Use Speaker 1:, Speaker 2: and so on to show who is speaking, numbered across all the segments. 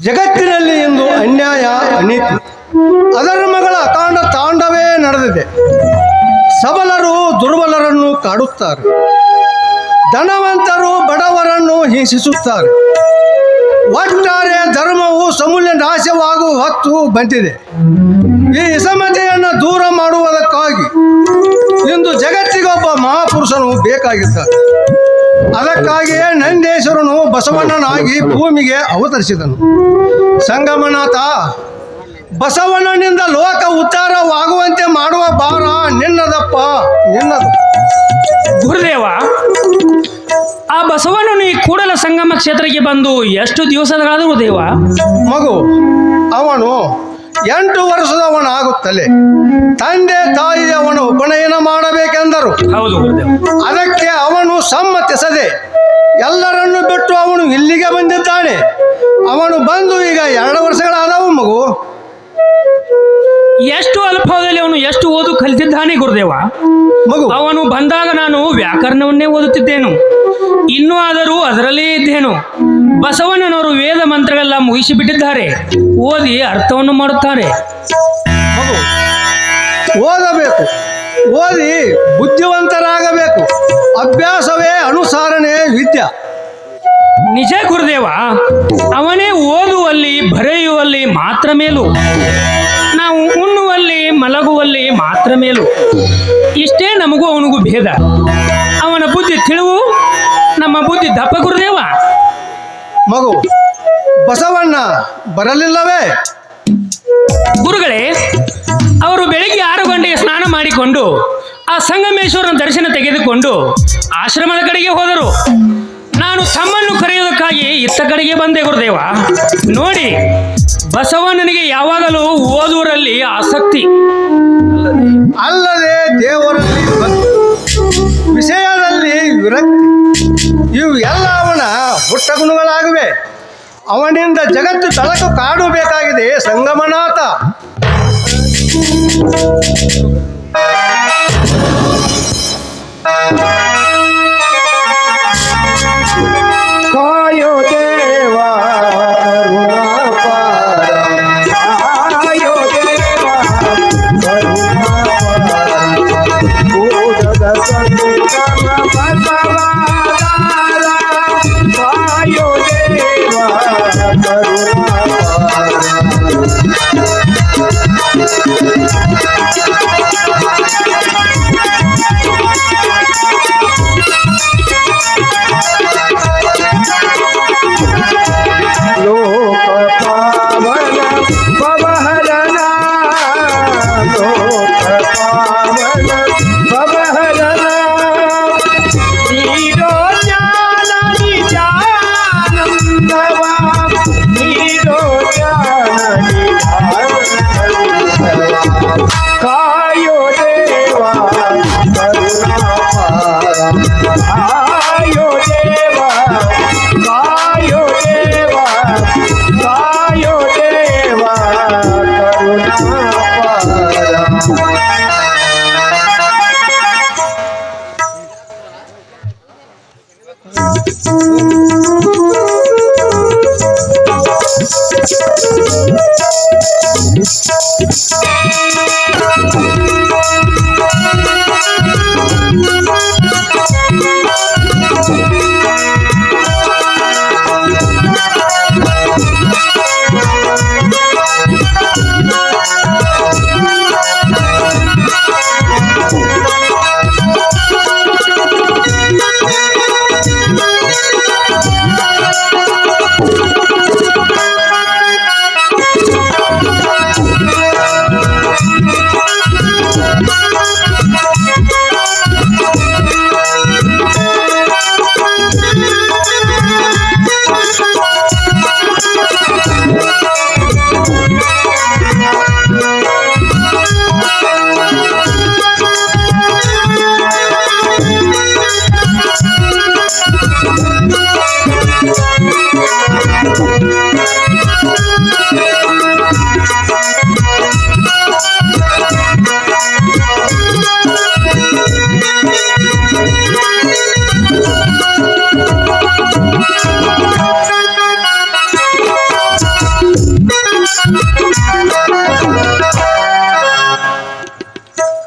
Speaker 1: ಜಗತ್ತಿನಲ್ಲಿ ಇಂದು ಅನ್ಯಾಯ ಅನೀತಿ ಅಧರ್ಮಗಳ ಅಕಾಂಡ ತಾಂಡವೇ ನಡೆದಿದೆ. ಸಬಲರು ದುರ್ಬಲರನ್ನು ಕಾಡುತ್ತಾರೆ, ಧನವಂತರು ಬಡವರನ್ನು ಹಿಂಸಿಸುತ್ತಾರೆ. ಒಟ್ಟಾರೆ ಧರ್ಮವು ಸಮೂಲ ನಾಶವಾಗುವ ಹೊತ್ತು ಬಂದಿದೆ. ಈ ಅಸಮತೆಯನ್ನು ದೂರ ಮಾಡುವುದಕ್ಕಾಗಿ ಇಂದು ಜಗತ್ತಿಗೊಬ್ಬ ಮಹಾಪುರುಷನು ಬೇಕಾಗಿದ್ದಾರೆ. ಅದಕ್ಕಾಗಿಯೇ ನಂದೇಶ್ವರನು ಬಸವಣ್ಣನಾಗಿ ಭೂಮಿಗೆ ಅವತರಿಸಿದನು. ಸಂಗಮನಾಥ, ಬಸವಣ್ಣನಿಂದ ಲೋಕ ಉದ್ಧಾರವಾಗುವಂತೆ ಮಾಡುವ ಭಾರ ನಿನ್ನದಪ್ಪ, ನಿನ್ನದು.
Speaker 2: ಗುರುದೇವ, ಆ ಬಸವಣ್ಣನು ಈ ಕೂಡಲ ಸಂಗಮ ಕ್ಷೇತ್ರಕ್ಕೆ ಬಂದು ಎಷ್ಟು ದಿವಸಗಳಾದರೂ ದೇವ?
Speaker 1: ಮಗು, ಅವನು 8 ವರ್ಷದವನಾಗುತ್ತಲೇ ತಂದೆ ತಾಯಿ ಅವನ ಉಪನಯನ ಮಾಡಬೇಕೆಂದರು.
Speaker 2: ಹೌದು ಗುರುದೇವ.
Speaker 1: ಅದಕ್ಕೆ ಅವನು ಸಮ್ಮತಿಸದೆ ಎಲ್ಲರನ್ನು ಬಿಟ್ಟು ಅವನು ಇಲ್ಲಿಗೆ ಬಂದಿದ್ದಾನೆ. ಅವನು ಬಂದು ಈಗ 2 ವರ್ಷಗಳಾದವು ಮಗು.
Speaker 2: ಎಷ್ಟು ಅಲ್ಪದಲ್ಲಿ ಅವನು ಎಷ್ಟು ಓದು ಕಲಿತಿದ್ದಾನೆ ಗುರುದೇವ.
Speaker 1: ಮಗು,
Speaker 2: ಅವನು ಬಂದಾಗ ನಾನು ವ್ಯಾಕರಣವನ್ನೇ ಓದುತ್ತಿದ್ದೇನು, ಇನ್ನೂ ಆದರೂ ಅದರಲ್ಲೇ ಇದ್ದೇನು. ಬಸವಣ್ಣನವರು ವೇದ ಮಂತ್ರಗಳೆಲ್ಲ ಮುಗಿಸಿಬಿಟ್ಟಿದ್ದಾರೆ, ಓದಿ ಅರ್ಥವನ್ನು ಮಾಡುತ್ತಾರೆ.
Speaker 1: ಮಗು, ಓದಬೇಕು, ಓದಿ ಬುದ್ಧಿವಂತರಾಗಬೇಕು. ಅಭ್ಯಾಸವೇ ಅನುಸಾರಣೆ ವಿದ್ಯೆ.
Speaker 2: ನಿಜ ಗುರುದೇವ, ಅವನೇ ಓದುವಲ್ಲಿ ಬರೆಯುವಲ್ಲಿ ಮಾತ್ರ ಮೇಲು, ನಾವು ಉಣ್ಣುವಲ್ಲಿ ಮಲಗುವಲ್ಲಿ ಮಾತ್ರ ಮೇಲು. ಇಷ್ಟೇ ನಮಗೂ ಅವನಿಗೂ ಭೇದ. ಅವನ ಬುದ್ಧಿ ತಿಳಿವು, ನಮ್ಮ ಬುದ್ಧಿ ದಪ್ಪ ಗುರುದೇವ.
Speaker 1: ಮಗು, ಬಸವಣ್ಣ ಬರಲಿಲ್ಲವೇ?
Speaker 2: ಗುರುಗಳೇ, ಅವರು ಬೆಳಿಗ್ಗೆ 6 ಗಂಟೆಗೆ ಸ್ನಾನ ಮಾಡಿಕೊಂಡು ಆ ಸಂಗಮೇಶ್ವರನ ದರ್ಶನ ತೆಗೆದುಕೊಂಡು ಆಶ್ರಮದ ಕಡೆಗೆ ಹೋದರು. ನಾನು ತಮ್ಮನ್ನು ಕರೆಯುವುದಕ್ಕಾಗಿ ಇತ್ತ ಕಡೆಗೆ ಬಂದೆ ಗುರುದೇವ. ನೋಡಿ, ಬಸವಣ್ಣನಿಗೆ ಯಾವಾಗಲೂ ಓದುವರಲ್ಲಿ ಆಸಕ್ತಿ
Speaker 1: ಅಲ್ಲದೆ ದೇವರಲ್ಲಿ ಭಕ್ತಿ, ವಿಷಯದಲ್ಲಿ ವಿರಕ್ತಿ, ಇವು ಎಲ್ಲ ಅವನ ಹುಟ್ಟ ಗುಣಗಳಾಗಿವೆ. ಅವನಿಂದ ಜಗತ್ತು ಬೆಳಕು ಕಾಡಬೇಕಾಗಿದೆ ಸಂಗಮನಾಥ. ಕಾಯೋ ದೇವ ಕರುಣಾಪಾರ, ಕಾಯೋ ದೇವ ಕರುಣಾಪಾರ, ಕೂಡದ ಸಂಗಮ ಬಸವದಾರ, ಕಾಯೋ ದೇವ ಕರುಣಾಪಾರ. ಲೋಕ ಪಾವನ ಭವಹರಣ, ಲೋಕ ಪಾವನ ಭವಹರಣ, ನೀರೋ ಜ್ಞಾನ ನಿಜಾನಂದವ, ನೀರೋ ಜ್ಞಾನ ನಿಜಾನಂದವ, ಕಾಯೋ ದೇವ ಕರುಣಾಪಾರ, ಕಾಯೋ ದೇವ, ಕಾಯೋ ದೇವ, ಕಾಯೋ ದೇವ ಕರುಣಾಪಾರ.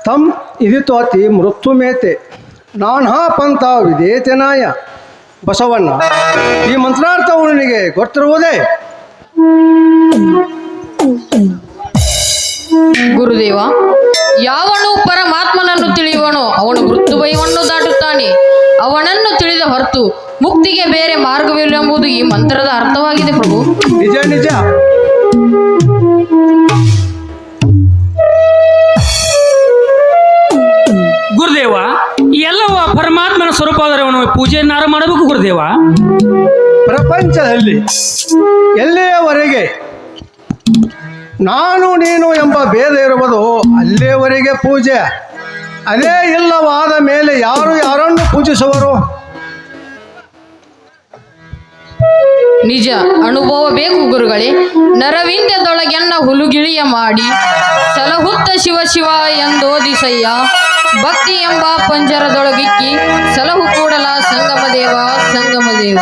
Speaker 1: ತಂ ಇದಿತ್ವಾತಿ ಮೃತ್ಯುಮೇತೆ ನಾನಾ ಪಂಥ ವಿಧೇತನಾಯ. ಬಸವಣ್ಣ, ಈ ಮಂತ್ರಾರ್ಥ ಅವನಿಗೆ ಗೊತ್ತಿರುವುದೇ?
Speaker 3: ಗುರುದೇವ, ಯಾವನು ಪರಮಾತ್ಮನನ್ನು ತಿಳಿಯುವನೋ ಅವನು ಮೃತ್ಯುಭಯವನ್ನು ದಾಟುತ್ತಾನೆ. ಅವನನ್ನು ತಿಳಿದ ಹೊರತು ಮುಕ್ತಿಗೆ ಬೇರೆ ಮಾರ್ಗವಿಲ್ಲ ಎಂಬುದು ಈ ಮಂತ್ರದ ಅರ್ಥವಾಗಿದೆ ಪ್ರಭು.
Speaker 1: ನಿಜ ನಿಜ.
Speaker 2: ಗುರುದೇವ, ಎಲ್ಲವ ಪರಮಾತ್ಮನ ಸ್ವರೂಪ ಆದರೆ ಅವನು ಪೂಜೆಯನ್ನಾರು ಮಾಡಬೇಕು ಗುರುದೇವ.
Speaker 1: ಪ್ರಪಂಚದಲ್ಲಿ ಎಲ್ಲಿಯವರೆಗೆ ನಾನು ನೀನು ಎಂಬ ಭೇದ ಇರುವುದು ಅಲ್ಲಿಯವರೆಗೆ ಪೂಜೆ. ಅದೇ ಇಲ್ಲವಾದ ಮೇಲೆ ಯಾರು ಯಾರನ್ನು ಪೂಜಿಸುವರು?
Speaker 3: ನಿಜ ಅನುಭವ ಬೇಕು ಗುರುಗಳೇ. ನರವಿಂದ್ಯದೊಳಗೆನ್ನ ಹುಲುಗಿಳಿಯ ಮಾಡಿ ಸಲಹುತ್ತ ಶಿವ ಶಿವ ಎಂದೋದಿಸಯ್ಯ. ಭಕ್ತಿ ಎಂಬ ಪಂಜರದೊಳಗಿಕ್ಕಿ ಸಲಹು ಕೂಡಲ ಸಂಗಮ ದೇವ ಸಂಗಮ ದೇವ.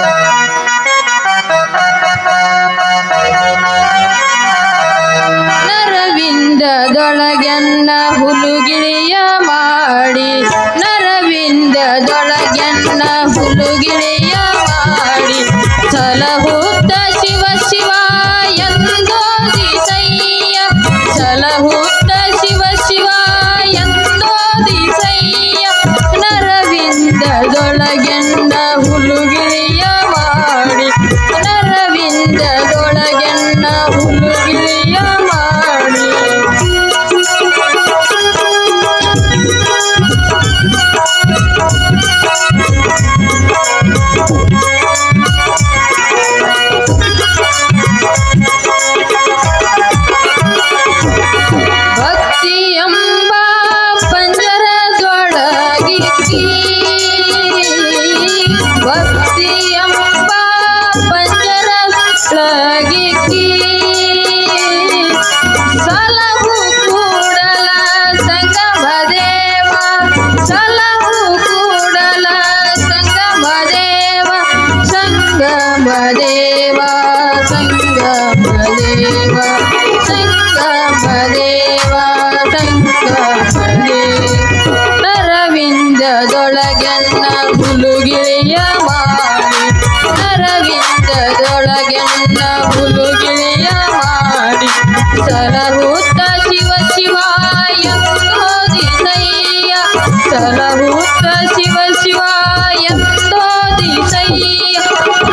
Speaker 3: ನರವಿಂದದೊಳಗೆನ್ನ ಹುಲುಗಿಳಿಯ ಮಾಡಿ ನರವಿಂದದೊಳಗೆನ್ನ ಹುಲುಗಿಳಿಯ ಮಾಡಿ ಸಲಹುತ್ತ ಶಿವ ಶಿವ ಎಂದೋದಿಸಯ್ಯ. ಸಲಹುತ್ತ ಶಿವ ಶಿವ ಎಂದೋದಿಸಯ್ಯ. ನರವಿಂದದೊಳಗೆನ್ನ ಹುಲುಗಿಳಿಯ ಮಾಡಿ ನರವಿಂದದೊಳಗೆನ್ನ ಹುಲುಗಿಳಿಯ ಮಾಡಿ. ಭಕ್ತಿ ಎಂಬ ಪಂಜರದೊಳಗಿಕ್ಕಿ ಭಕ್ತಿ ಎಂಬ ಪಂಜರದೊಳಗಿಕ್ಕಿ ಸಲಹು ಕೂಡಲ ಸಂಗಮ ದೇವ. ಸಲಹು ಕೂಡಲ ಸಂಗಮ ದೇವ ಸಂಗಮ ದೇವ ಸಂಗಮ ದೇವ ಸಂಗಮ ದೇವ ಸಂಗಮ ದೇವ. ನರವಿಂದದೊಳಗೆನ್ನ ಹುಲುಗಿಳಿಯ ಮಾಡಿ ನರವಿಂದದೊಳಗೆನ್ನ ಹುಲುಗಿಳಿಯ ಮಾಡಿ ಸಲಹುತ್ತ ಶಿವ ಶಿವ ಎಂದೋದಿಸಯ್ಯ. ಸಲಹುತ್ತ ಶಿವ ಶಿವ ಎಂದೋದಿಸಯ್ಯ.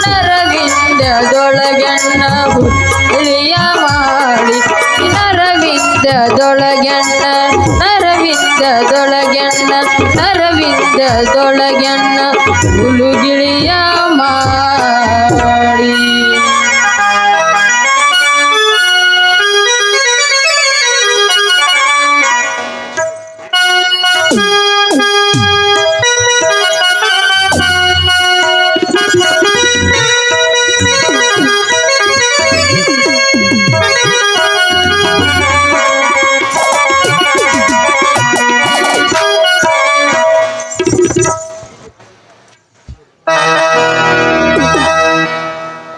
Speaker 3: ನರವಿಂದದೊಳಗೆನ್ನ ಹುಲುಗಿಳಿಯ ಮಾಡಿ ನರವಿಂದದೊಳಗೆನ್ನ ನರವಿಂದದೊಳಗೆನ್ನ ನರವಿಂದದೊಳಗೆನ್ನ ಹುಲುಗಿಳಿಯ ಮಾಡಿ.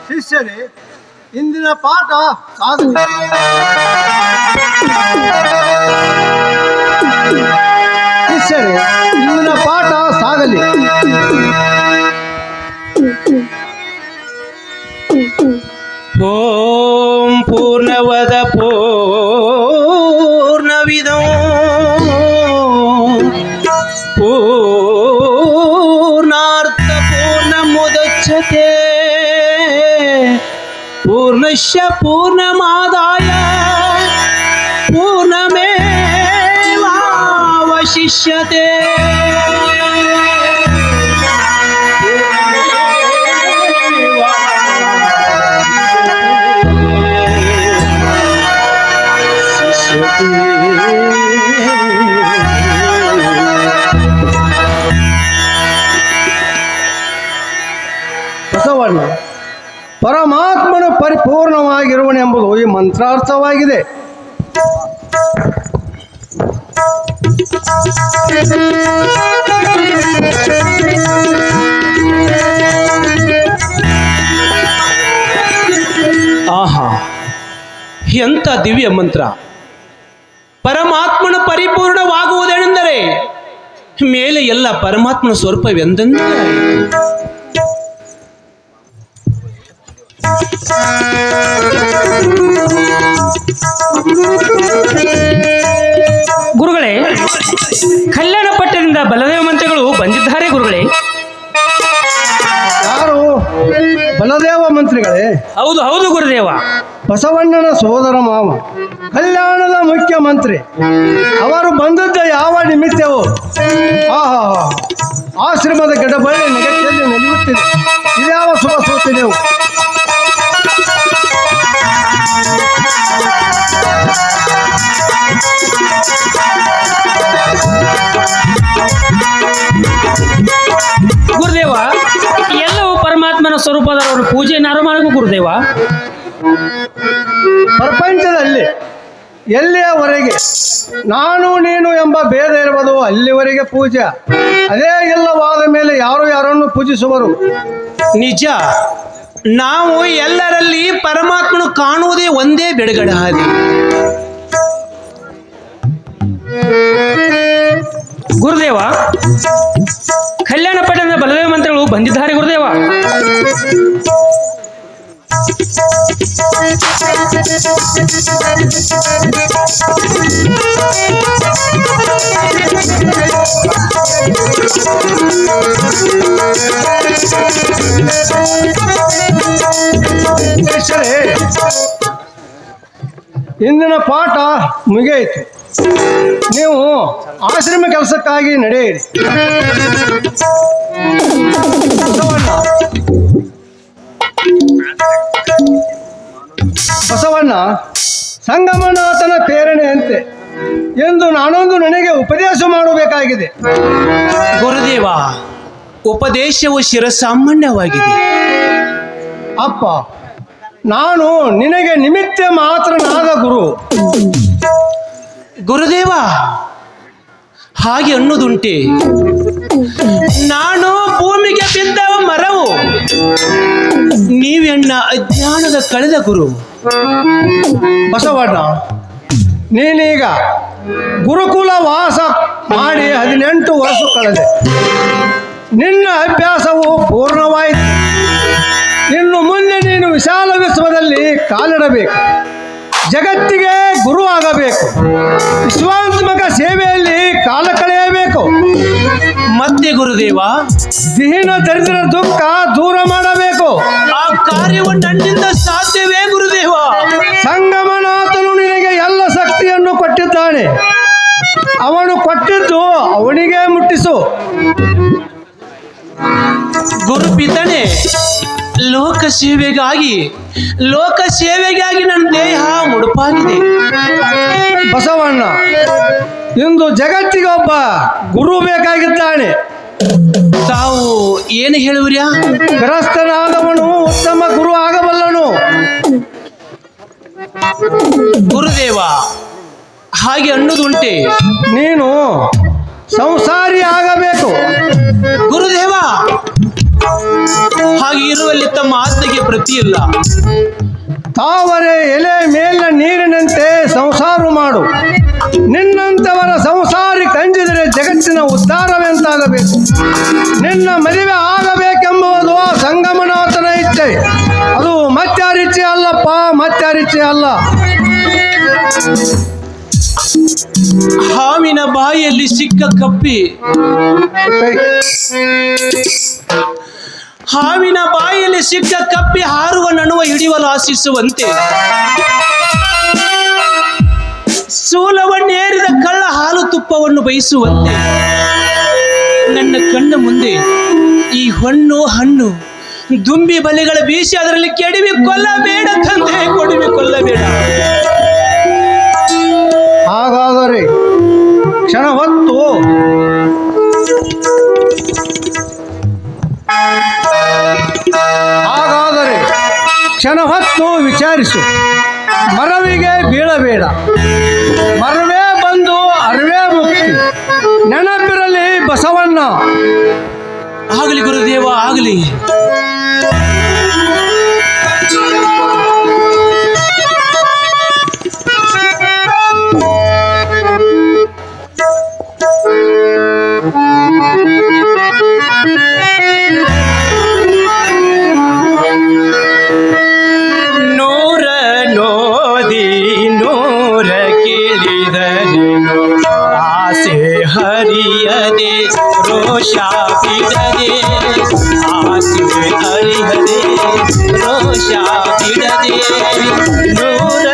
Speaker 1: ಶಿಷ್ಯರೇ, ಇಂದಿನ ಪಾಠ ಸಾಧನೆ. ಶಿಷ್ಯರೇ, ಇಂದಿನ ಪಾಠ ಸಾಗಲಿ.
Speaker 4: ಓಂ ಪೂರ್ಣವದ ಪೂರ್ಣವಿದಂ ಪೂರ್ಣಾರ್ಥ ಪೂರ್ಣಮುದಚ್ಯತೆ ಪೂರ್ಣಶ್ಯ ಪೂರ್ಣಮಾದಾಯ ಪೂರ್ಣಮೇವಾವಶಿಷ್ಯತೆ.
Speaker 1: ಬಸವಣ್ಣ, ಪರಮಾತ್ಮನು ಪರಿಪೂರ್ಣವಾಗಿರುವನೆಂಬುದು ಈ ಮಂತ್ರಾರ್ಥವಾಗಿದೆ.
Speaker 4: ಆಹಾ, ಎಂಥ ದಿವ್ಯ ಮಂತ್ರ! ಪರಮಾತ್ಮನ ಪರಿಪೂರ್ಣವಾಗುವುದೆಂದು ಮೇಲೆ ಎಲ್ಲ ಪರಮಾತ್ಮನ ಸ್ವರೂಪವೆಂದಂತೆ ಆಯಿತು.
Speaker 2: ಗುರುಗಳೇ, ಕಲ್ಯಾಣ ಪಟ್ಟಣದಿಂದ ಬಲದೇವ ಮಂತ್ರಿಗಳು ಬಂದಿದ್ದಾರೆ ಗುರುಗಳೇ.
Speaker 1: ಯಾರು? ಬಲದೇವ ಮಂತ್ರಿಗಳೇ?
Speaker 2: ಹೌದು ಹೌದು ಗುರುದೇವ.
Speaker 1: ಬಸವಣ್ಣನ ಸೋದರ ಮಾವ, ಕಲ್ಯಾಣದ ಮುಖ್ಯಮಂತ್ರಿ. ಅವರು ಬಂದದ್ದ ಯಾವ ನಿಮಿತ್ತವೋ? ಆಹಾ, ಆಶ್ರಮದ ಗಿಡಬಳ್ಳಿ ನೆಗಟಿಯಲ್ಲಿ ನೆಲೆಯುತ್ತಿದೆ. ಇದ್ಯಾವ ಶುಭ ಸೂಚನೆಯು?
Speaker 2: ಗುರುದೇವ, ಎಲ್ಲವೂ ಪರಮಾತ್ಮನ ಸ್ವರೂಪದವರು ಪೂಜೆಯನ್ನಾರು ಮಾಡಬೇಕು ಗುರುದೇವ.
Speaker 1: ಪ್ರಪಂಚದಲ್ಲಿ ಎಲ್ಲಿಯವರೆಗೆ ನಾನು ನೀನು ಎಂಬ ಭೇದ ಇರುವುದು ಅಲ್ಲಿವರೆಗೆ ಪೂಜೆ. ಅದೇ ಇಲ್ಲವಾದ ಮೇಲೆ ಯಾರು ಯಾರನ್ನು ಪೂಜಿಸುವರು?
Speaker 4: ನಿಜ. ನಾವು ಎಲ್ಲರಲ್ಲಿ ಪರಮಾತ್ಮನು ಕಾಣುವುದೇ ಒಂದೇ ಬಿಡುಗಡ ಹಾದಿ.
Speaker 2: ಗುರುದೇವ, ಕಲ್ಯಾಣ ಪಟ್ಟಣದ ಬಲದೇವ ಮಂತ್ರಿಗಳು ಬಂದಿದ್ದಾರೆ ಗುರುದೇವ.
Speaker 1: ಸರಿ, ಇಂದಿನ ಪಾಠ ಮುಗಿಯಿತು. ನೀವು ಆಶ್ರಮ ಕೆಲಸಕ್ಕಾಗಿ ನಡೆಯಿರಿ. ಬಸವಣ್ಣ ಸಂಗಮನಾಥನ ಪ್ರೇರಣೆಯಂತೆ ಎಂದು ನಾನೊಂದು ನನಗೆ ಉಪದೇಶ ಮಾಡಬೇಕಾಗಿದೆ.
Speaker 4: ಗುರುದೇವ, ಉಪದೇಶವು ಶಿರಸಾಮಾನ್ಯವಾಗಿದೆ.
Speaker 1: ಅಪ್ಪ, ನಾನು ನಿನಗೆ ನಿಮಿತ್ತ ಮಾತ್ರನಾದ ಗುರು.
Speaker 4: ಗುರುದೇವ, ಹಾಗೆ ಅನ್ನೋದುಂಟೆ. ನಾನು ಭೂಮಿಗೆ ಬಿದ್ದ ಮರವು, ನೀವೆನ್ನ ಅಜ್ಞಾನದ ಕಳೆದ ಗುರು.
Speaker 1: ಬಸವಣ್ಣ, ನೀನೀಗ ಗುರುಕುಲ ವಾಸ ಮಾಡಿ 18 ವರ್ಷ ಕಳೆದೆ. ನಿನ್ನ ಅಭ್ಯಾಸವು ಪೂರ್ಣವಾಯಿತು. ಇನ್ನು ಮುಂದೆ ನೀನು ವಿಶಾಲ ವಿಶ್ವದಲ್ಲಿ ಕಾಲಿಡಬೇಕು. ಜಗತ್ತಿಗೆ ಗುರು ಆಗಬೇಕು. ವಿಶ್ವಾತ್ಮಕ ಸೇವೆಯಲ್ಲಿ ಕಾಲ ಕಳೆಯಬೇಕು.
Speaker 4: ಮತ್ತೆ ಗುರುದೇವ,
Speaker 1: ದೀನ ದರಿದ್ರ ದುಃಖ ದೂರ ಮಾಡಬೇಕು.
Speaker 4: ಆ ಕಾರ್ಯವು ನನ್ನಿಂದ ಸಾಧ್ಯವೇ ಗುರುದೇವ?
Speaker 1: ಸಂಗಮನಾಥನು ನಿನಗೆ ಎಲ್ಲ ಶಕ್ತಿಯನ್ನು ಕೊಟ್ಟಿದ್ದಾನೆ. ಅವನು ಕೊಟ್ಟಿದ್ದು ಅವನಿಗೆ ಮುಟ್ಟಿಸು.
Speaker 4: ಗುರುಪಿತನೆ, ಲೋಕ ಸೇವೆಗಾಗಿ ನನ್ನ ದೇಹ ಮುಡುಪಾಗಿದೆ.
Speaker 1: ಬಸವಣ್ಣ, ಇಂದು ಜಗತ್ತಿಗೆ ಒಬ್ಬ ಗುರು ಬೇಕಾಗಿದ್ದಾನೆ.
Speaker 4: ತಾವು ಏನು ಹೇಳುವಿರ್ಯಾ?
Speaker 1: ಗೃಹಸ್ಥನಾದವನು ಉತ್ತಮ ಗುರು ಆಗಬಲ್ಲನು.
Speaker 4: ಗುರುದೇವ, ಹಾಗೆ ಅನ್ನೋದುಂಟೆ.
Speaker 1: ನೀನು ಸಂಸಾರಿ ಆಗಬೇಕು.
Speaker 4: ಗುರುದೇವ, ಹಾಗೆ ಇರುವಲ್ಲಿ ತಮ್ಮ ಆತ್ಮೆಗೆ ಪ್ರತಿ ಇಲ್ಲ.
Speaker 1: ತಾವರೆ ಎಲೆ ಮೇಲಿನ ನೀರಿನಂತೆ ಸಂಸಾರ ಮಾಡು. ನಿನ್ನಂಥವರ ಸಂಸಾರಿ ಕಂಜಿದರೆ ಜಗತ್ತಿನ ಉದ್ಧಾರವೆಂತಾಗಬೇಕು. ನಿನ್ನ ಮದುವೆ ಆಗಬೇಕೆಂಬುದು ಸಂಗಮನಾಥನ ಇಚ್ಛೆ. ಅದು ಮತ್ತಾರಿಚ್ಛೆ ಅಲ್ಲಪ್ಪ, ಮತ್ತಾರಿಚ್ಛೆ ಅಲ್ಲ.
Speaker 4: ಹಾವಿನ ಬಾಯಿಯಲ್ಲಿ ಸಿಕ್ಕ ಕಪ್ಪಿ, ಹಾವಿನ ಬಾಯಿಯಲ್ಲಿ ಸಿಕ್ಕ ಕಪ್ಪಿ ಹಾರುವ ನಡುವ ಹಿಡಿಯಲು ಆಶಿಸುವಂತೆ, ಸೂಲವನ್ನೇರಿದ ಕಳ್ಳ ಹಾಲು ತುಪ್ಪವನ್ನು ಬಯಸುವಂತೆ ನನ್ನ ಕಣ್ಣ ಮುಂದೆ ಈ ಹಣ್ಣು ದುಂಬಿ ಬಲೆಗಳ ಬೀಸಿ ಅದರಲ್ಲಿ ಕೆಡವಿ ಕೊಲ್ಲಬೇಡ ತಂದೆ, ಕೊಡವಿ ಕೊಲ್ಲಬೇಡ.
Speaker 1: ಹಾಗಾದರೆ ಕ್ಷಣ ಹೊತ್ತು ವಿಚಾರಿಸು. ಮರವಿಗೆ ಬೀಳಬೇಡ. ಮರವೇ ಬಂದು ಅರಿವೇ ಮುಕ್ತಿ. ನೆನಪಿರಲಿ ಬಸವಣ್ಣ.
Speaker 4: ಆಗಲಿ ಗುರುದೇವ, ಆಗಲಿ. ಆಸೆ ಹರಿಯದೆ ರೋಷ ಬಿಡದೆ ಆಸೆ ಹರಿಯದೆ ರೋಷ ಬಿಡದೆ ನೂರ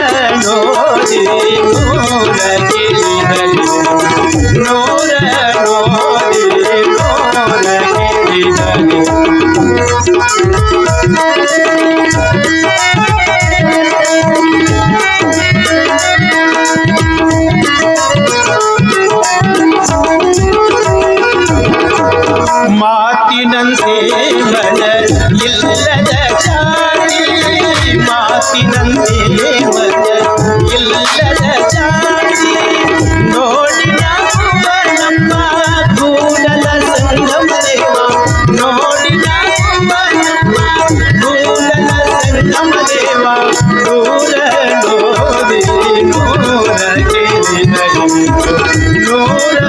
Speaker 4: ನೋದೆ ನೂರ ಗೆಲಿದರೆ ನೂರ ನೋದೆ ನೂರ ಗೆಲಿದರೆ ಮಾತಿನಂತೆ ಮನ ಇಲ್ಲದ ಜಾತಿ ಮಾತಿನಂತೆ ಮನ ಇಲ್ಲದ ಜಾತಿ ನೋಡಿ ನಮ್ಮ ಕೂಡಲ ಸಂಗಮ ದೇವ ನೋಡಿ ನಮ್ಮ ಕೂಡಲ ಸಂಗಮ ದೇವ ನೂರ ನೋದೆ ನೂರ ಗೆಲಿದರೆ ನೂರ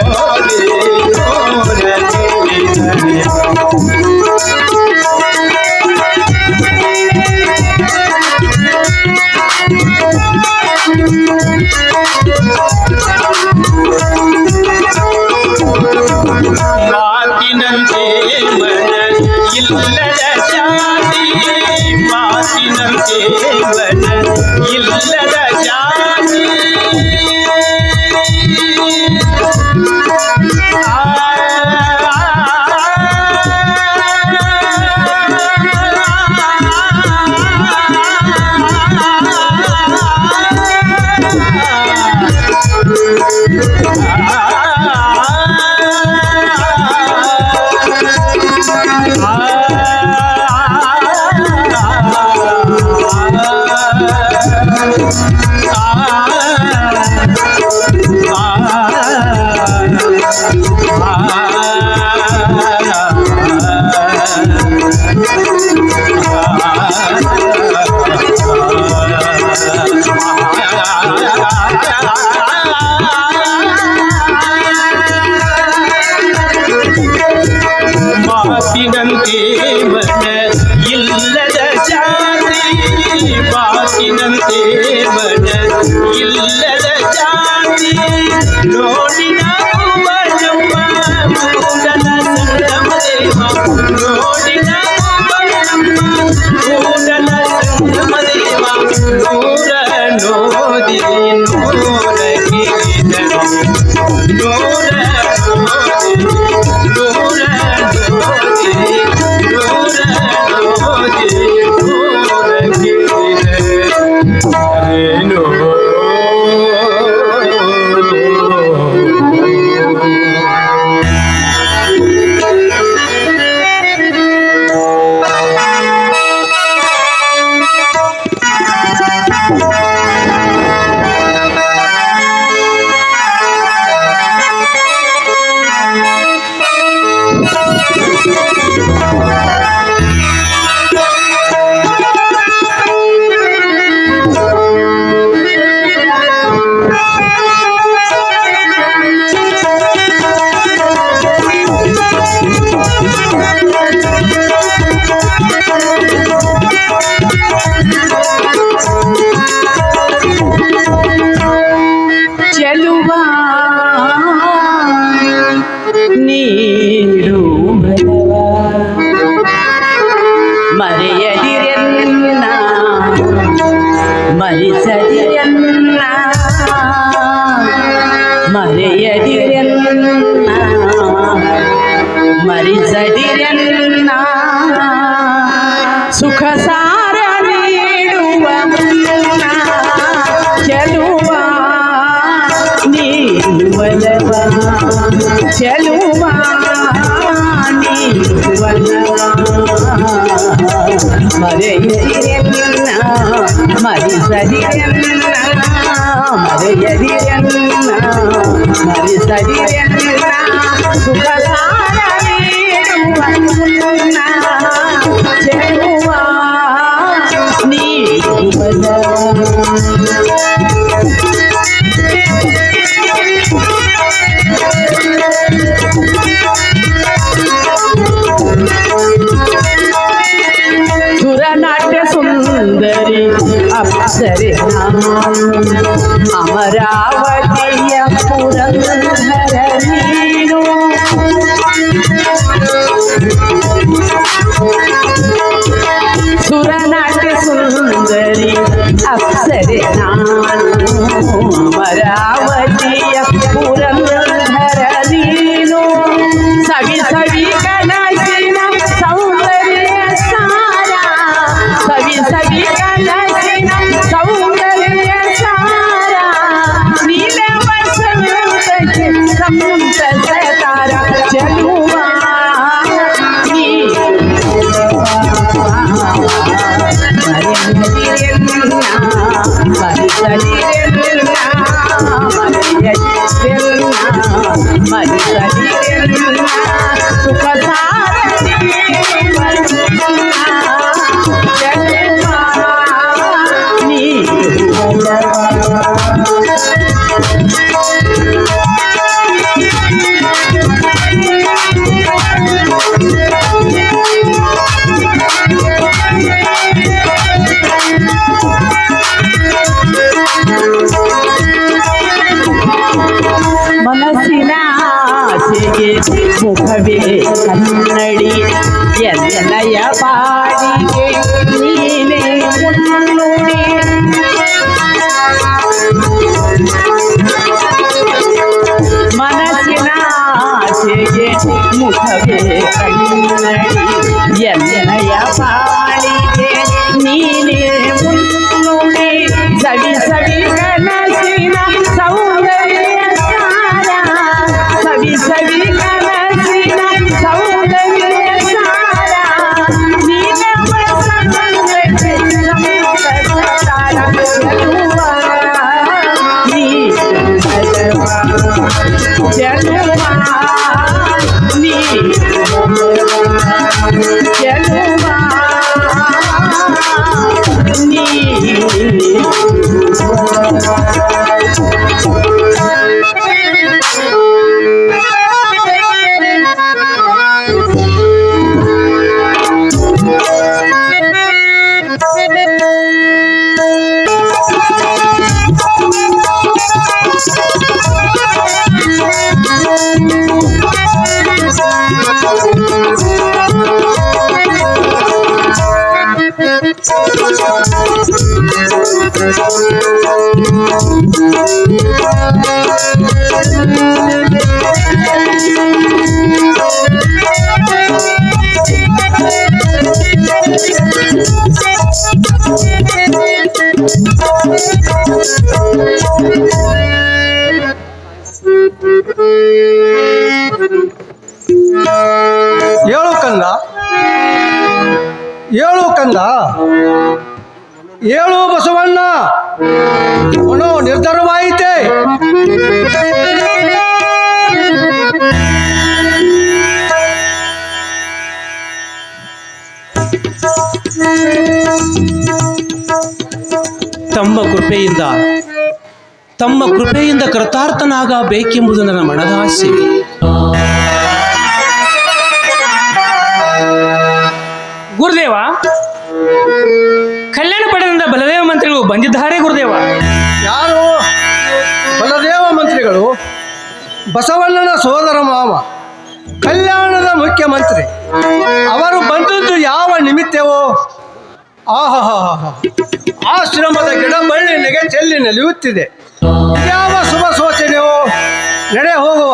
Speaker 4: ನೋದೆ ನೂರ ಗೆಲಿದರೆ ಮಾತಿನಂತೆ ಮನ ಇಲ್ಲದ ಜಾತಿ ಮಾತಿನಂತೆ ಮನ ಇಲ್ಲದ ಜಾತಿ ಮಾತಿನಂತೆ ಮನ ಇಲ್ಲದ ಜಾತಿ ಮಾತಿನಂತೆ ಮನ ಇಲ್ಲದ ಜಾತಿ ನೋಡಿ ನಮ್ಮ ಕೂಡಲ ಸಂಗಮ ದೇವ ನೋಡಿ ನಮ್ಮ ಕೂಡಲ ಸಂಗಮ ದೇವ ನೂರ ನೋದಿ ನೂರ ಗೆಲಿದರೆ ನೂರ ನೋದಿ ನೂರ ನೋದಿ ನೂರ ನೋದಿ ನೂರ ಗೆಲಿದರೆ
Speaker 5: ಮರಿಸದಿರನ್ನ ಸುಖ ಸಾರ ನೀಡುವ ಚೆಲುವ ನೀಡುವಲವ ಚೆಲುವ ನೀಡುವಲವ ಮರೆಯದಿರನ್ನ ಮರಿಸದಿರನ್ನ ಮರೆಯದಿರನ್ನ ಮರಿಸದಿರನ್ನ ಸುಖ ಸಾರ ನೀಡುವ ಚೆಲುವ ನೀಡುವಲವ ಸುರನಾಟ್ಯ ಸುಂದರಿ ಅಪ್ಸರೆ ಅಮರಾವತಿಯ ಸಂತಸ ತಾರ ಚೆಲುವ ನೀ ಸುಖ ಮನಸ್ಸಿನ ಆಸೆಗೆ ಮುಖವೇ ಕನ್ನಡಿ ಎಲ್ಲಯ ಬಾಡಿಗೆ ನೀನೇ ಮುನ್ನುಡಿ ಮನಸ್ಸಿನ ಆಸೆಗೆ ಮುಖವೇ ಕನ್ನಡಿ ಎಲ್ಲಯ ಬಾಡಿಗೆ ನೀನೇ ಮುನ್ನುಡಿ ಸವಿ ಸವಿ ಕನಸಿನ ಸೌಂದರ್ಯ ಸವಿ ಸವಿ ಕನಸಿನ ಸೌಂದರ್ಯ ಸಾರ ನೀನವ
Speaker 1: ಏಳು ಕಂದ ಏಳು ಕಂದ ಏಳು ಬಸವಣ್ಣ ಅವನು ನಿರ್ಧಾರವಾಯಿತೆ.
Speaker 4: ತಮ್ಮ ಕೃಪೆಯಿಂದ ಕೃತಾರ್ಥನಾಗಬೇಕೆಂಬುದು ನನ್ನ ಮನದ ಆಸೆ.
Speaker 2: ಗುರುದೇವ, ಕಲ್ಯಾಣ ಪಡೆದಿಂದ ಬಲದೇವ ಮಂತ್ರಿಗಳು ಬಂದಿದ್ದಾರೆ ಗುರುದೇವ.
Speaker 1: ಯಾರು ಬಲದೇವ ಮಂತ್ರಿಗಳು? ಬಸವಣ್ಣನ ಸೋದರ ಮಾವ, ಕಲ್ಯಾಣದ ಮುಖ್ಯಮಂತ್ರಿ. ಅವರು ಬಂದದ್ದು ಯಾವ ನಿಮಿತ್ತವೋ? ಆಹಾಹಾಹಾ, ಆಶ್ರಮದ ಗಿಡ ಬಳ್ಳಿನಿಗೆ ಚೆಲ್ಲಿ ನಲಿಯುತ್ತಿದೆ. ಯಾವ ಶುಭ ಸೂಚನೆಯೋ? ನಡೆ ಹೋಗುವ.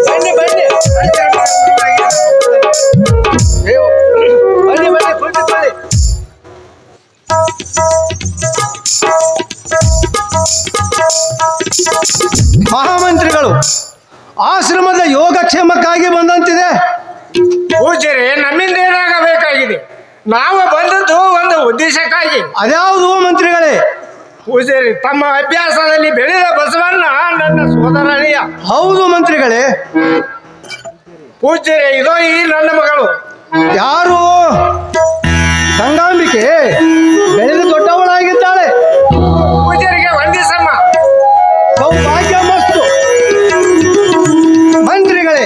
Speaker 1: ಬನ್ನಿ ಬನ್ನಿ ಬನ್ನಿ ಬನ್ನಿ ಬನ್ನಿ. ಮಹಾಮಂತ್ರಿಗಳು ಆಶ್ರಮದ ಯೋಗಕ್ಷೇಮಕ್ಕಾಗಿ ಬಂದಂತಿದೆ.
Speaker 6: ಪೂಜ್ಯರೇ, ನಮ್ಮಿಂದ ಏನಾಗಬೇಕಾಗಿದೆ? ನಾವು ಬಂದದ್ದು ಒಂದು ಉದ್ದೇಶಕ್ಕಾಗಿ.
Speaker 1: ಅದ್ಯಾವುದು ಮಂತ್ರಿಗಳೇ?
Speaker 6: ಪೂಜ್ಯರೇ, ತಮ್ಮ ಅಭ್ಯಾಸದಲ್ಲಿ ಬೆಳೆದ ಬಸವಣ್ಣ ನನ್ನ ಸೋದರಳಿಯ.
Speaker 1: ಹೌದು ಮಂತ್ರಿಗಳೇ.
Speaker 6: ಪೂಜ್ಯರೇ, ಇದೋ ಈ ನನ್ನ ಮಗಳು.
Speaker 1: ಯಾರು? ಗಂಗಾಂಬಿಕೆ ಬೆಳೆದು ದೊಡ್ಡವಳಾಗಿದ್ದಾಳೆ.
Speaker 6: ಪೂಜ್ಯರಿಗೆ ವಂದಿಸಮ್ಮ.
Speaker 1: ಸೌಭಾಗ್ಯ ಮಸ್ತು. ಮಂತ್ರಿಗಳೇ,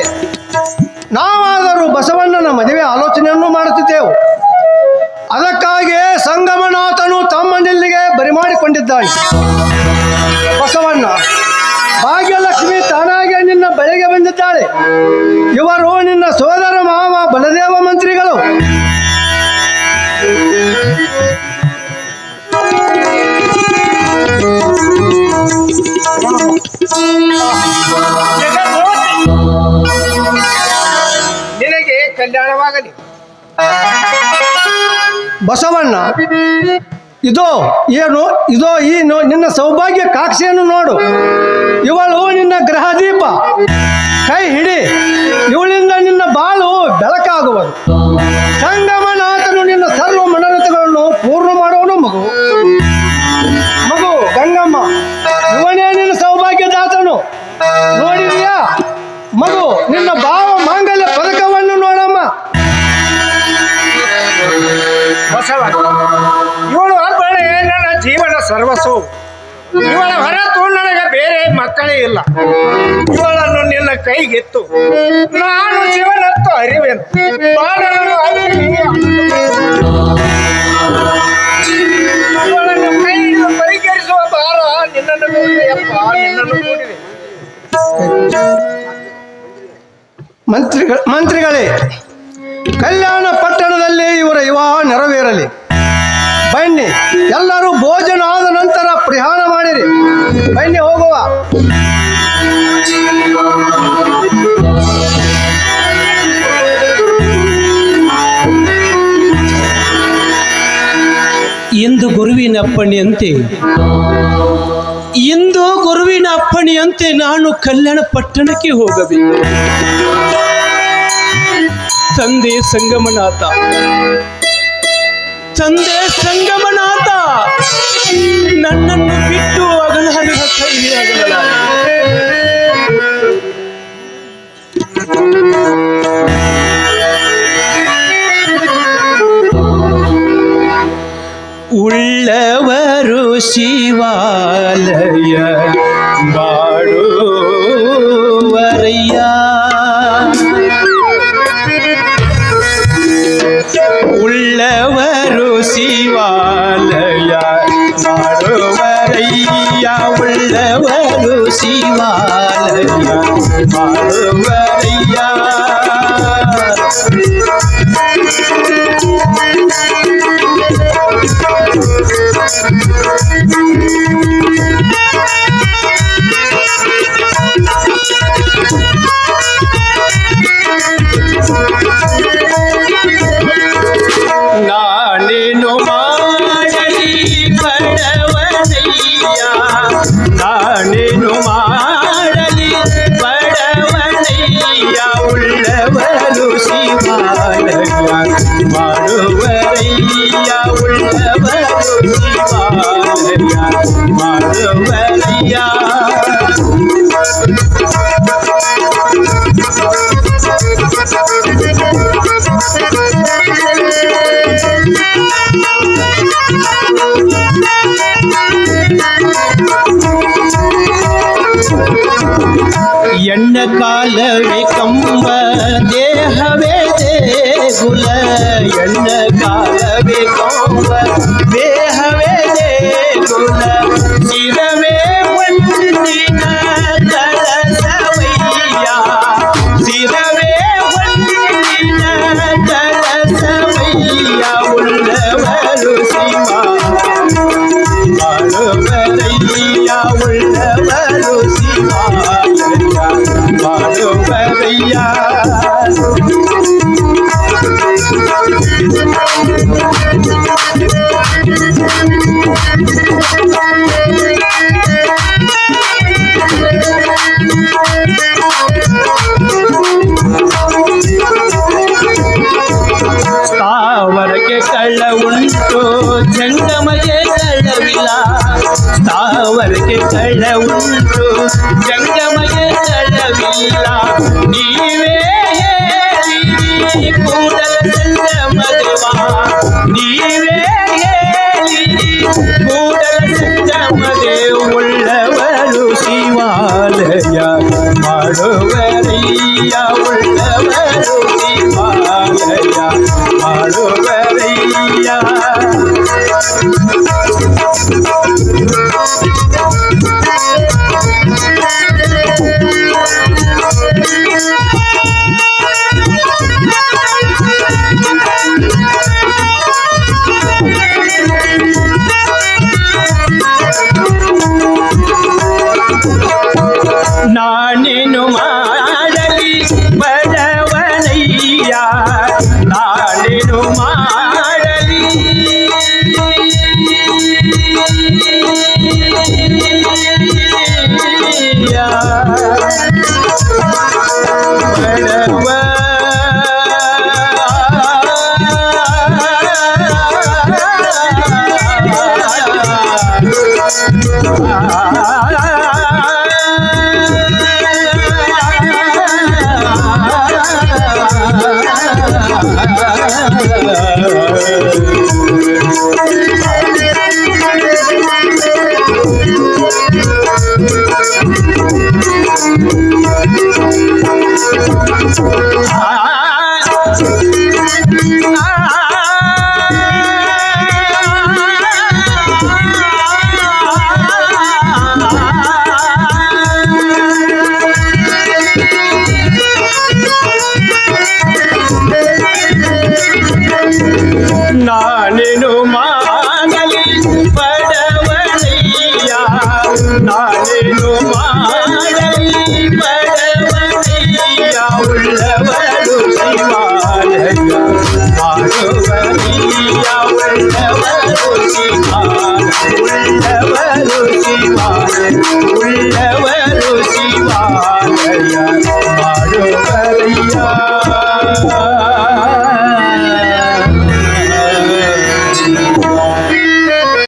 Speaker 1: ನಾವಾದರೂ ಬಸವಣ್ಣನ ಮದುವೆ ಆಲೋಚನೆಯನ್ನು ಮಾಡುತ್ತಿದ್ದೆವು. ಅದಕ್ಕಾಗಿ ಸಂಗಮನಾಥನು ತಮ್ಮನಿಲ್ಲಿಗೆ ಬರಿಮಾಡಿಕೊಂಡಿದ್ದಾನೆ. ಬಸವಣ್ಣ, ಭಾಗ್ಯಲಕ್ಷ್ಮಿ ತಾನಾಗಿ ನಿನ್ನ ಬಳಿಗೆ ಬಂದಿದ್ದಾಳೆ. ಇವರು ನಿನ್ನ ಸೋದರ ಮಾವ ಬಲದೇವ ಮಂತ್ರಿಗಳು.
Speaker 6: ಕಲ್ಯಾಣವಾಗಲಿ.
Speaker 1: ಬಸವಣ್ಣ, ಇದೋ ಏನು ಇದೋ ಈ ನಿನ್ನ ಸೌಭಾಗ್ಯ ಕಾಕ್ಷಿಯನ್ನು ನೋಡು. ಇವಳು ನಿನ್ನ ಗ್ರಹ ದೀಪ. ಕೈ ಹಿಡಿ, ಇವಳಿಂದ ನಿನ್ನ ಬಾಳು ಬೆಳಕಾಗುವುದು. ಸಂಗಮನಾಥನು ನಿನ್ನ ಸರ್ವ ಮನೋರಥಗಳನ್ನು ಪೂರ್ಣ ಮಾಡುವನು. ಮಗು ಗಂಗಮ್ಮ, ಇವನೇ ನಿನ್ನ ಸೌಭಾಗ್ಯದಾತನು. ನೋಡಿದೆಯಾ ಮಗು, ನಿನ್ನ ಭಾವ ಮಾಂಗಲ್ಯ ಪದಕವನ್ನು ನೋಡಮ್ಮ.
Speaker 6: ಬಸವ, ಇವಳು ಒಬ್ಬಳೇ ನನ್ನ ಜೀವನ ಸರ್ವಸ್ಸು. ಇವಳ ಹೊರತು ನನಗೆ ಬೇರೆ ಮಕ್ಕಳೇ ಇಲ್ಲ. ಇವಳನ್ನು ನಿನ್ನ ಕೈಗೆತ್ತು ನಾನು ಜೀವನತ್ತು ಅರಿವೆನು. ಬಾಳನ್ನು ಇವಳನ್ನು ಕೈ ಪರಿಹರಿಸುವ ಭಾರ ನಿನ್ನನ್ನು ನೋಡಿದೆಯಪ್ಪ, ನಿನ್ನನ್ನು ನೋಡಿದೆ.
Speaker 1: ಮಂತ್ರಿಗಳೇ, ಕಲ್ಯಾಣ ಪಟ್ಟಣದಲ್ಲಿ ಇವರ ವಿವಾಹ ನೆರವೇರಲಿ. ಬನ್ನಿ, ಎಲ್ಲರೂ ಭೋಜನ ಆದ ನಂತರ ಪ್ರಯಾಣ ಮಾಡಿರಿ. ಬನ್ನಿ ಹೋಗುವ.
Speaker 4: ಇಂದು ಗುರುವಿನ ಅಪ್ಪಣೆಯಂತೆ ನಾನು ಕಲ್ಯಾಣ ಪಟ್ಟಣಕ್ಕೆ ಹೋಗಬೇಕು. ತಂದೆ ಸಂಗಮನಾಥ, ನನ್ನನ್ನು ಬಿಟ್ಟು ಅಗಲಾರದ ಕೈ ಉಳ್ಳವರು ಶಿವಾಲಯ ಮಾಡುವರಯ್ಯ. ಉಳ್ಳವರು ಶಿವಾಲಯ ಮಾಡುವರಯ್ಯ. ಉಳ್ಳವರು ಶಿವಾಲಯ ಮಾಡುವರಯ್ಯ. ನಾನೇನು ಮಾಡಲಿ ಬಡವನಯ್ಯ, ನಾನೇನು ಮಾಡಲಿ ಬಡವನಯ್ಯ. ಉಳ್ಳವರು ಶಿವಾಲಯ ಮಾಡುವರಯ್ಯ. ಉಳ್ಳವರು ಶಿವಾಲಯ ಮಾಡುವರಯ್ಯ. ಎಣ್ಣ ಕಾಲವೇ ಕಂಬ ದೇಹವೇ ದೇಗುಲ. ಎಣ್ಣ ಕಾಲವೇ ಕಂಬ ದೇಹವೇ ದೇಗುಲ. ಶಿರವೇ ಒಂದಿನ ಕಳಸವಯ್ಯ. ಶಿರವೇ ಒಂದಿನ ಕಳಸವಯ್ಯ. ಉಳ್ಳವರು ಶಿವ ಮಾಡುವರಯ್ಯ. ಉಳ್ಳವರು ಶಿವಾಲಯ ಮಾಡುವರಯ್ಯ. ಸ್ಥಾವರಕ್ಕೆ ಕಳ್ಳ ಉಂಟು, ಜಂಗಮಗೆ ಕಳ್ಳವಿಲ್ಲ. ಸ್ಥಾವರಕ್ಕೆ ಕಳ್ಳ ಉಂಟು, ಜಂಗಮಗೆ ಕಳ್ಳವಿಲ್ಲ. ನೀವೇ ಹೇಳಿ ಕೂಡಲ ಸಂಗಮದೇವ. ನೀವೇ ಹೇಳಿ ಕೂಡಲ ಸಂಗಮದೇವ. ಉಳ್ಳವರು ಶಿವಾಲಯ ಮಾಡುವರಯ್ಯ. ಉಳ್ಳವರು ಶಿವಾಲಯ ಮಾಡುವರಯ್ಯ.